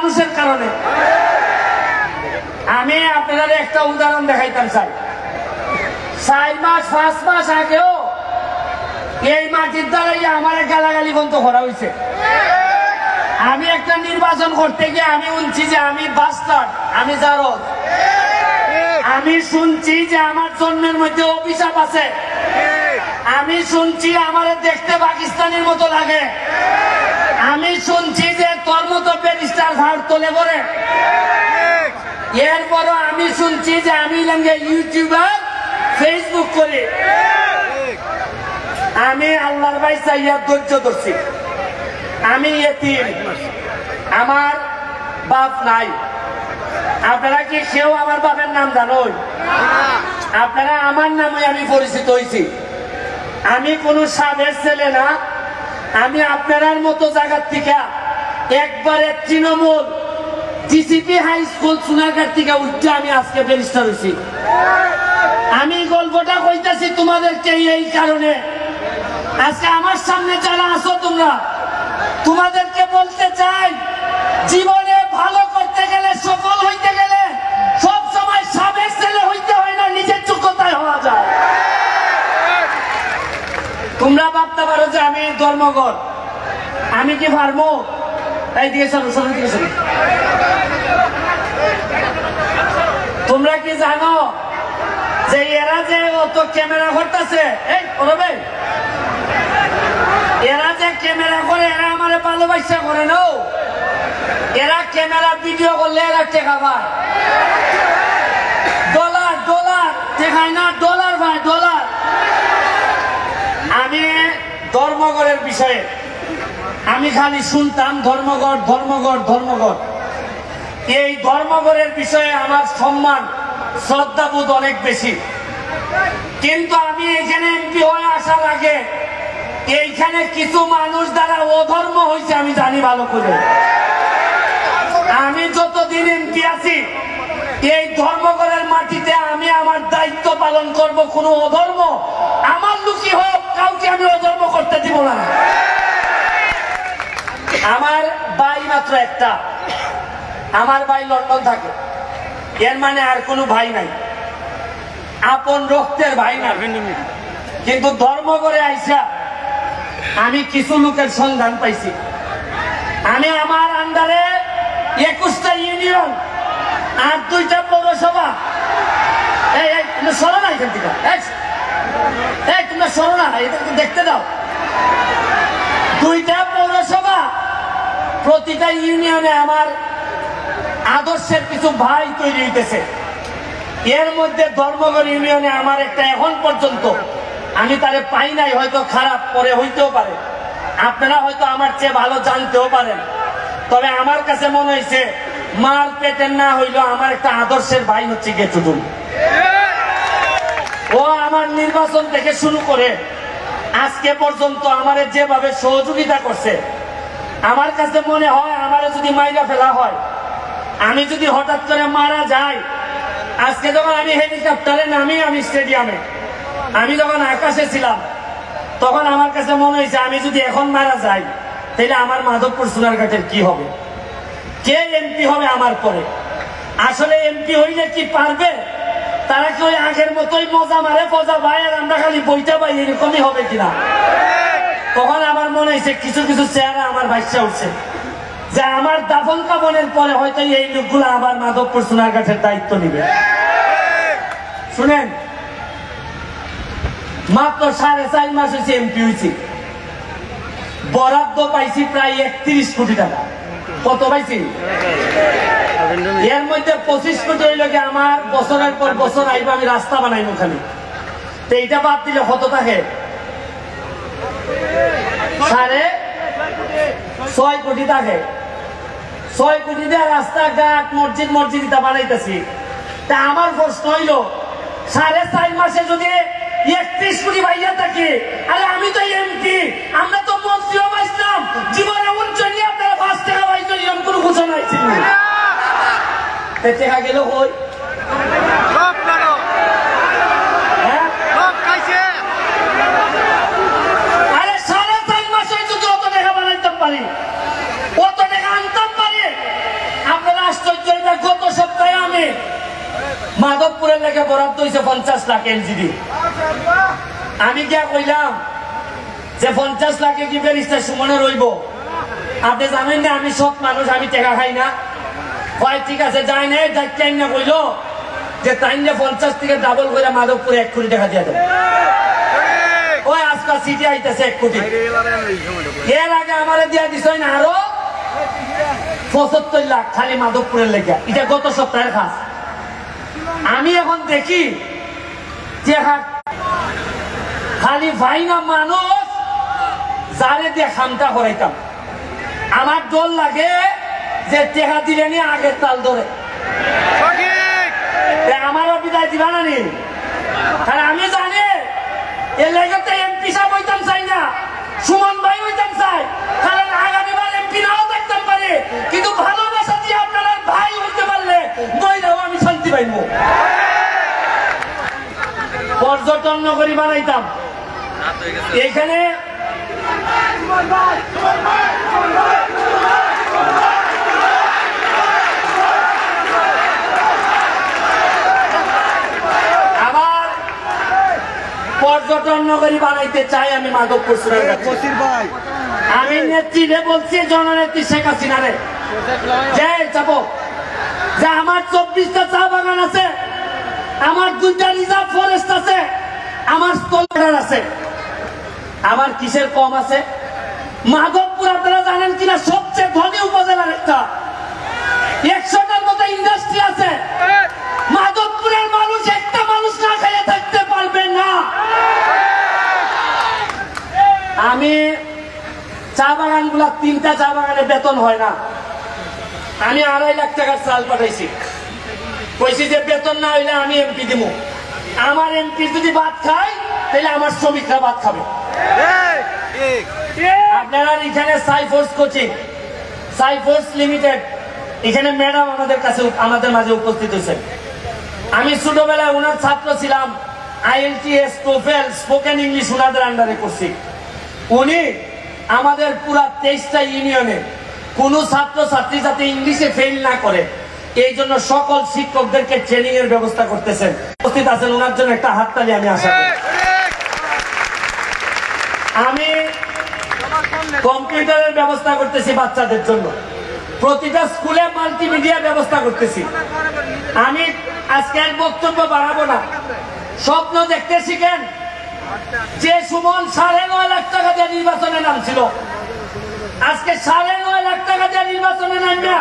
মানুষের কারণে। আমি আপনাদের একটা উদাহরণ দেখাইতাম চাই। 4 মাস 5 মাস আগেও এই মাটির দ্বারাই আমার গালাগালি বন্ধ করা হয়েছে। আমি একটা নির্বাচন করতে গিয়ে আমি শুনছি যে আমি বাস্টার্ড, আমি জারদ। আমি শুনছি যে আমার জন্মের মধ্যে অভিশাপ আছে। আমি শুনছি আমার দেখতে পাকিস্তানের মতো লাগে। আমি শুনছি যে তোর মতো ব্যারিস্টার ভাড় তোলে পড়ে। এরপরও আমি শুনছি যে আমি ইউটিউবার, ফেসবুক করি। আমি আল্লাহর ভাই চাইয়া ধৈর্য ধরছি। আমি এতিম, আমার বাপ নাই। আপনারা কি কেউ আমার বাপের নাম জানেন? আপনারা আমার নামে আমি পরিচিত হয়েছি। আমি কোন সাধের ছেলে না। আমি আপনার মতো জায়গার থেকে একবারে তৃণমূল ডিসিপি হাই স্কুল সোনারঘাট থেকে উঠতে আমি আজকে ব্যারিস্টার হয়েছি। আমি গল্পটা কইতাছি তোমাদেরকে এই কারণে, আজকে আমার সামনে যারা আছো তোমরা, তোমাদেরকে বলতে চাই, জীবনে ভালো করতে গেলে, সফল হইতে গেলে সব সময় সাবেক ছেলে হইতে হয় না, নিজের যোগ্যতায় হওয়া যায়। তোমরা ভাবতে পারো যে আমি ধর্মঘট, আমি কি পারবো? এই দিকে চলো, দিকে চলো। তোমরা কি জানো যে এরা যে অত ক্যামেরা করতেছে, এই করবে, এরা যে ক্যামেরা করে এরা আমার ভালোবাসা করে না। এরা ক্যামেরা ভিডিও করলে এরা টেকা পায়, ডলার ডলার দেখায় না, ডলার ভাই ডলার। আমি ধর্মঘটের বিষয়ে আমি খালি শুনতাম ধর্মঘট ধর্মঘট ধর্মঘট। এই ধর্মঘটের বিষয়ে আমার সম্মান শ্রদ্ধাবোধ অনেক বেশি। কিন্তু আমি এখানে এমপি হয়ে আসার আগে এইখানে কিছু মানুষ দ্বারা অধর্ম হয়েছে আমি জানি ভালো করে। আমি যতদিন এমপি আছি এই ধর্মঘটের মাটিতে আমি আমার দায়িত্ব পালন করব। কোনো অধর্ম আমার লুকি হোক, কাউকে আমি অধর্ম করতে দিব না। আমার ভাই মাত্র একটা, আমার ভাই লন্ডন থাকে। এর মানে আর কোনো ভাই নাই, আপন রক্তের ভাই না। কিন্তু ধর্মঘটে আইসা আমি কিছু লোকের সন্ধান পাইছি। আমি আমার আন্ডারে 21টা ইউনিয়ন আর 2টা পৌরসভা, তোমরা সরো না এখান থেকে, তোমরা সরো না, এটা দেখতে দাও। 2টা পৌরসভা, প্রতিটা ইউনিয়নে আমার আদর্শের কিছু ভাই তৈরি হইতেছে। এর মধ্যে ধর্মঘট ইউনিয়নে আমার একটা এখন পর্যন্ত আমি তারে পাই নাই, হয়তো খারাপ পরে হইতেও পারে, আপনারা হয়তো আমার চেয়ে ভালো জানতেও পারেন। তবে আমার কাছে মনে হয়েছে মার পেটের না হইলেও আমার একটা আদর্শের ভাই হচ্ছে গেটুটুল। ও আমার নির্বাচন থেকে শুরু করে আজকে পর্যন্ত আমারে যেভাবে সহযোগিতা করছে, আমার কাছে মনে হয় আমারে যদি মাইরা ফেলা হয়, আমি যদি হঠাৎ করে মারা যাই, আজকে যখন আমি হেলিকপ্টারে নামি, আমি স্টেডিয়ামে, আমি যখন আকাশে ছিলাম, তখন আমার কাছে মনে হয়েছে আমি যদি এখন মারা যাই তাহলে আমার মাধবপুর সোনারঘাটের কি হবে, কে এমপি হবে আমার পরে। আসলে এমপি হইলে কি পারবে? তারা কি ওই আগের মতোই মজা মারে, পজা ভাই আর আমরা খালি বইটা পাই, এরকমই হবে কিনা। তখন আমার মনে হয়েছে কিছু কিছু চেহারা আমার বাচ্চা উঠছে, যে আমার দাফন কাফনের পরে হয়তো এই লোকগুলো আবার মাধবপুর সোনারঘাটের দায়িত্ব নিবে। শুনেন, মাত্র 4.5 মাস হয়েছে এমপি হয়েছি, বরাদ্দ পাইছি প্রায় 31 কোটি টাকা। কত পাইছি? এর মধ্যে 25 কোটি হইল কি আমার বছরের পর বছর আইব আমি রাস্তা বানাইব খালি। তো এইটা বাদ দিলে কত থাকে? 6.5 কোটি থাকে। 6 কোটি দিয়ে রাস্তাঘাট মসজিদ মসজিদ এটা বানাইতেছি। তা আমার প্রশ্ন হইল 4.5 মাসে যদি 31 কোটি ভাইয়া থাকে, আরে আমি তো এমপি, আমরা তো মন্ত্রীও পাইছিলাম, জীবনে উঞ্চনি আপনারা 5 টাকা পাইছেন, এরকম কোনো ঘোষণা হয়েছিল না। টাকা গেল কই? আরে 4.5 মাসে যদি অত টাকা বানাইতে পারি, অত টাকা আনতাম পারি, মাধবপুরের লেগে বরাদ্দ হয়েছে 50 লাখ এলজিডি। আমি গিয়া কইলাম যে 50 লাখে কি ব্যারিস্টার সুমনে রইব? আপনি জানেন না আমি সৎ মানুষ, আমি টাকা খাই না। হয় ঠিক আছে, যাই নাই যাই না কইল যে তাই 50 থেকে ডাবল করে মাধবপুরে 1 কোটি টাকা দিয়ে দেব। ওই আজকাল সিটি আইতেছে 1 কোটি। এর আগে আমারে দিয়ে দিছ না আরো 75 লাখ খালি মাধবপুরের লেগে। এটা গত সপ্তাহের কাজ। আমি এখন দেখি যে খালি ভাই না মানুষ যারে দিয়ে খামটা করাইতাম। আমার ডর লাগে যে টেকা দিলে নি আগের তাল ধরে আমারও বিদায় দিবা না নি। কারণ আমি জানি এর লেগে এমপি সাহেব হইতাম চাই না, সুমন ভাই হইতাম চাই। কারণ আগামীবার এমপি নাও থাকতাম পারে, কিন্তু ভালোবাসা দিয়ে আপনারা ভাই হইতে পারলে বইলেও আমি শান্তি পাইব। পর্যটন নগরী বানাইতাম এখানে। আবার পর্যটন নগরী বানাইতে চাই আমি মাধবপুর সুনারগাছি। আমি নেত্রীরে বলছি, জননেত্রী শেখ হাসিনারে, যে যাবো যে আমার 24টা চা বাগান আছে, আমার 2টা রিজার্ভ ফরেস্ট আছে, আমার স্থলভান্ডার আছে। আমার কিসের কম আছে? মাধবপুর আপনারা জানেন কিনা সবচেয়ে ধনী উপজেলার একটা, 100টার মতো ইন্ডাস্ট্রি আছে। মাধবপুরের মানুষ একটা মানুষ না খেয়ে থাকতে পারবে না। আমি চা বাগান গুলা 3টা চা বাগানে বেতন হয় না, আমি 2.5 লাখ টাকার চাল পাঠাইছি। কইছি যে বেতন না হইলে আমি এমপি দিব। আমার এমপি যদি ভাত খায় তাহলে আমার শ্রমিকরা ভাত খাবে। আপনারা এখানে সাইফোর্স কোচিং, সাইফোর্স লিমিটেড, এখানে ম্যাডাম আমাদের মাঝে উপস্থিত হয়েছে। আমি ছোটবেলায় ওনার ছাত্র ছিলাম। IELTS, TOEFL, স্পোকেন ইংলিশ ওনাদের আন্ডারে করছি। উনি আমাদের পুরা 23টা ইউনিয়নে কোন ছাত্র ছাত্রী যাতে ইংলিশে ফেল না করে এই জন্য সকল শিক্ষকদেরকে ট্রেনিং এর ব্যবস্থা করতেছেন। উপস্থিত আছেন, ওনার জন্য একটা হাততালি আমি আশা করি। আমি কম্পিউটারের ব্যবস্থা করতেছি বাচ্চাদের জন্য, প্রতিটা স্কুলে মাল্টিমিডিয়া ব্যবস্থা করতেছি। আমি আজকে বক্তব্য বাড়াবো না, স্বপ্ন দেখতে শিখেন। যে সুমন 9.5 লাখ টাকা দিয়ে নির্বাচনে নামছিল, আজকে 9.5 লাখ টাকা দিয়ে নির্বাচনে নামবে।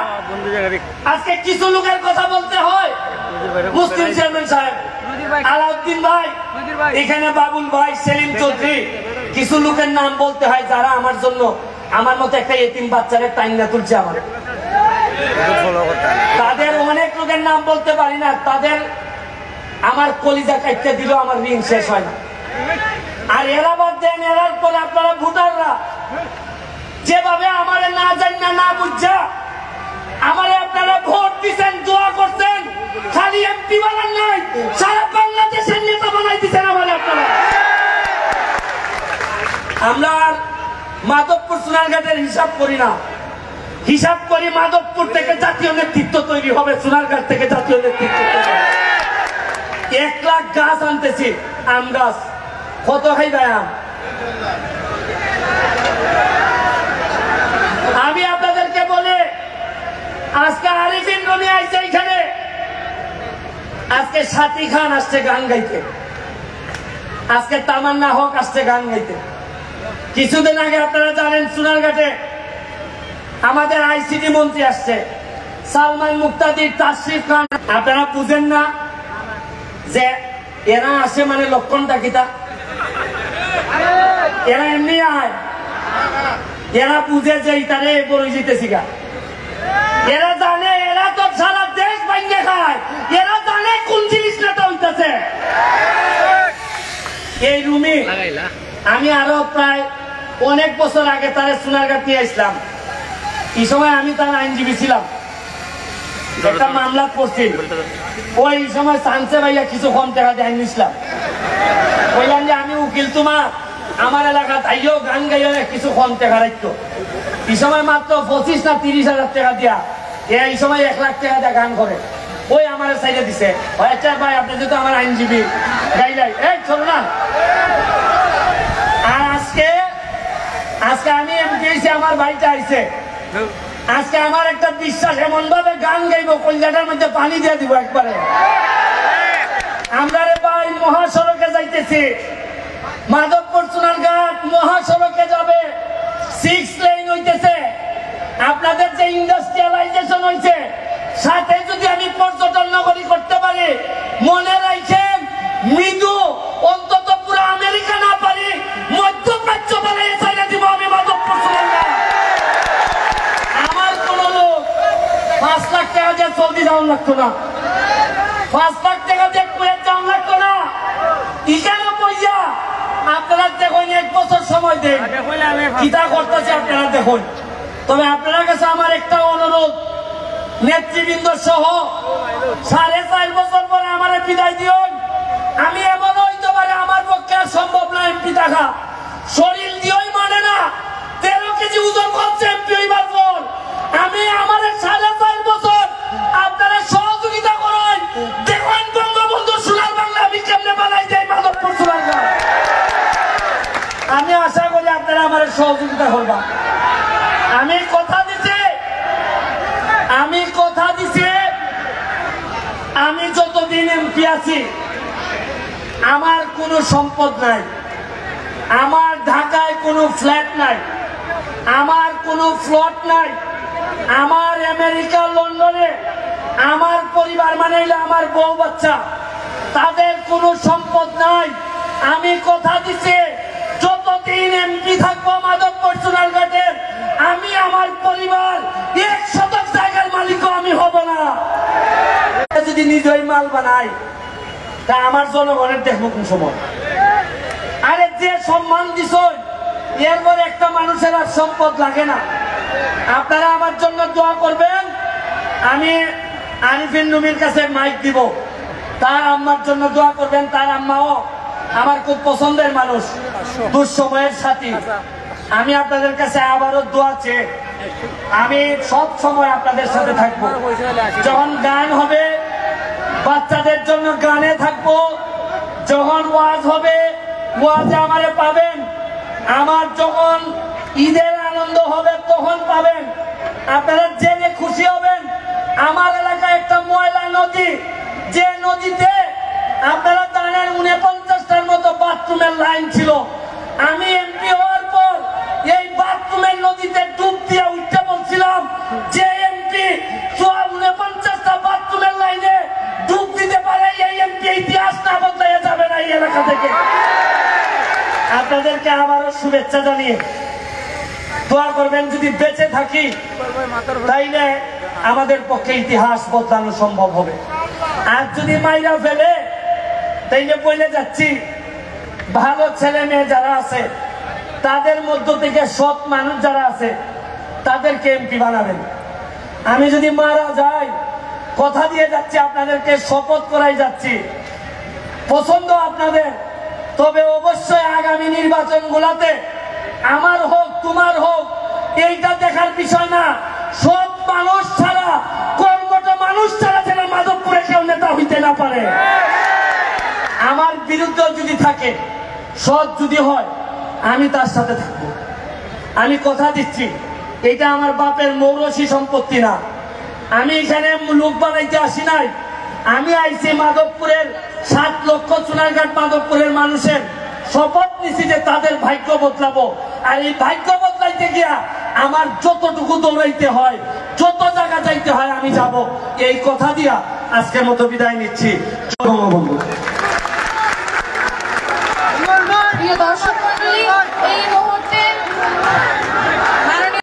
আজকে কিছু লোকের কথা বলতে হয়, মুসলিম চেয়ারম্যান সাহেব, আলাউদ্দিন ভাই, এখানে বাবুল ভাই, সেলিম চৌধুরী, কিছু লোকের নাম বলতে হয় যারা আমার জন্য, আমার মতো একটা এতিম বাচ্চারে টাইনা তুলছে। আমার তাদের অনেক লোকের নাম বলতে পারি না, তাদের আমার কলিজা কাটতে দিলেও আমার ঋণ শেষ হয় না। আর এরা বাদ দেন, এরার পরে আপনারা ভোটাররা যেভাবে আমারে না জানা না বুঝা আমারে আপনারা ভোট দিচ্ছেন, দোয়া করছেন, খালি এমপি বানান নাই, সারা বাংলাদেশের নেতা বানাই দিচ্ছেন আমারে আপনারা। আমরা মাধবপুর সোনারঘাটের হিসাব করি না, হিসাব করি মাধবপুর থেকে জাতীয় নেতৃত্ব তৈরি হবে, সোনারঘাট থেকে জাতীয় নেতৃত্ব তৈরি হবে। 1 লাখ গাছ আনতেছি, আম গাছ। কত খাইবে আম? আমি আপনাদেরকে বলে, আজকে আরিফিন রনি আইছে এখানে, আজকে সাথী খান আসছে গান গাইতে, আজকে তামান্না হক আসছে গান গাইতে। কিছুদিন আগে আপনারা জানেন সোনারঘাটে আমাদের ICT মন্ত্রী আসছে, সালমান মুক্তাদির, তাশরিফ খান। আপনারা বুঝেন না যে এরা আসে মানে লক্ষণটা কিতা? এরা এমনি আয়, এরা বুঝে যে ইতারে বড় জিতেছি গা। এরা জানে, এরা তো সারা দেশ ভাঙে খায়, এরা জানে কোন জিনিস নেতা হইতেছে। এই রুমে আমি আরো প্রায় অনেক বছর আগে তারে সোনারঘাট নিয়ে আসলাম। এই সময় আমি তার আইনজীবী ছিলাম, একটা মামলা করছি। ওই সময় সানসে ভাইয়া কিছু কম টাকা দিয়ে আইনিছিলাম, বললাম যে আমি উকিল, তোমার আমার এলাকা তাইও গান গাইলে কিছু কম টাকা রাখতো। এই সময় মাত্র 25 না 30 হাজার টাকা দিয়া, এই সময় 1 লাখ টাকা দিয়ে গান করে। ওই আমার সাইডে দিছে আচ্ছা ভাই আপনি যেহেতু আমার আইনজীবী গাইলাই এই চলো না। আর আজকে আমি এমপি হয়েছি, আমার বাড়িতে আইছে। আজকে আমার একটা বিশ্বাস, এমন ভাবে গান গাইব কলজাটার মধ্যে পানি দিয়ে দিব একবারে। আমরা রে ভাই মহাসড়কে যাইতেছি, মাধবপুর সোনারঘাট মহাসড়কে যাবে, 6 লেন হইতেছে। আপনাদের যে ইন্ডাস্ট্রিয়ালাইজেশন হয়েছে, সাথে যদি আমি পর্যটন নগরী করতে পারি, মনে রাখেন মৃদু অন্তত পুরো আমেরিকা না পারি মধ্যপ্রাচ্য বানিয়ে চাইলে দিব আমি মাধবপুর সোনারঘাট। আমার কোন লোক 5 লাখ টাকা দিয়ে সৌদি যাওয়া লাগতো না, 5 লাখ টাকা দিয়ে কুয়েত যাওয়া লাগতো না। এখানে বইয়া আপনারা দেখুন 1 বছর সময় দেন, কিতা করতেছে আপনারা দেখুন। তবে আপনার কাছে আমার একটা অনুরোধ, নেতৃবৃন্দ সহ 4.5 বছর পরে আমার বিদায় দিন। আমি এমন হইতে পারে আমার পক্ষে সম্ভব না এমপি থাকা, শরীর দিয়েই মানে না, 13 কেজি ওজন করছে এমপি হইবার পর। আমি আমার 4.5 বছর আপনারা সহযোগিতা করেন, দেখুন বঙ্গবন্ধু সোনার বাংলা আমি কেমনে বানাই যাই মাধবপুর সোনারঘাট। আমি আশা করি আপনারা আমার সহযোগিতা করবেন। আমি কথা দিচ্ছি আমি যতদিন এমপি আছি আমার কোনো সম্পদ নাই, আমার ঢাকায় কোনো ফ্ল্যাট নাই, আমার কোনো ফ্লট নাই, আমার আমেরিকা লন্ডনে আমার পরিবার মানে আমার বউ বাচ্চা, তাদের কোনো সম্পদ নাই। আমি কথা দিচ্ছি যতদিন এমপি থাকবো মাধবপুর সোনারঘাটের, আমি আমার পরিবার 1 শতক জায়গার মালিকও আমি হব না। যদি নিজেই মাল বানাই তা আমার জনগণের দেখবো কোন সময়। আরে যে সম্মান দিছ এরপরে একটা মানুষের আর সম্পদ লাগে না। আপনারা আমার জন্য দোয়া করবেন। আমি আরিফিন রুমির কাছে মাইক দিব, তার আম্মার জন্য দোয়া করবেন। তার আম্মাও আমার খুব পছন্দের মানুষ, দুঃসময়ের সাথী। আমি আপনাদের কাছে আবারও দোয়া চেয়ে আমি সব সময় আপনাদের সাথে থাকবো। যখন গান হবে বাচ্চাদের জন্য গানে থাকবো, যখন ওয়াজ হবে ওয়াজে আমারে পাবেন, আমার যখন ঈদের আনন্দ হবে তখন পাবেন। আপনারা জেনে খুশি হবেন আমার এলাকায় একটা ময়লা নদী, যে নদীতে আপনারা জানেন 49টার মতো বাথরুমের লাইন ছিল। আমি এমপি হওয়ার পর এই বাথরুমের নদীতে ডুব দিয়ে উঠতে বলছিলাম যে এমপি 49টা বাথরুমের লাইনে ডুব দিতে পারে, এই এমপি ইতিহাস না বদলাইয়া যাবে না এই এলাকা থেকে। আপনাদেরকে আবারও শুভেচ্ছা জানিয়ে দোয়া করবেন যদি বেঁচে থাকি তাইলে আমাদের পক্ষে ইতিহাস বদলানো সম্ভব হবে। আর যদি মাইরা ফেলে তাইলে বলে যাচ্ছি ভালো ছেলে মেয়ে যারা আছে তাদের মধ্য থেকে সৎ মানুষ যারা আছে তাদেরকে এমপি বানাবেন। আমি যদি মারা যাই কথা দিয়ে যাচ্ছি, আপনাদেরকে শপথ করাই যাচ্ছি, পছন্দ আপনাদের, তবে অবশ্যই আগামী নির্বাচনগুলোতে আমার হোক তোমার হোক এইটা দেখার বিষয় না, সব মানুষ ছাড়া কর্মঠ মানুষ ছাড়া যেন মাধবপুরে কেউ নেতা হইতে না পারে। আমার বিরুদ্ধে যদি থাকে, সৎ যদি হয়, আমি তার সাথে থাকবো। আমি কথা দিচ্ছি এটা আমার বাপের মৌরসী সম্পত্তি না। আমি এখানে লোক বানাইতে আসি নাই, আমি আইছি মাধবপুরের 7 লক্ষ সোনারঘাট মাধবপুরের মানুষের শপথ নিছি যে তাদের ভাগ্য বদলাবো। আর এই ভাগ্য বদলাইতে গিয়া আমার যতটুকু দৌড়াইতে হয়, যত জায়গা যাইতে হয় আমি যাব। এই কথা দিয়া আজকের মতো বিদায় নিচ্ছি। বঙ্গবন্ধু।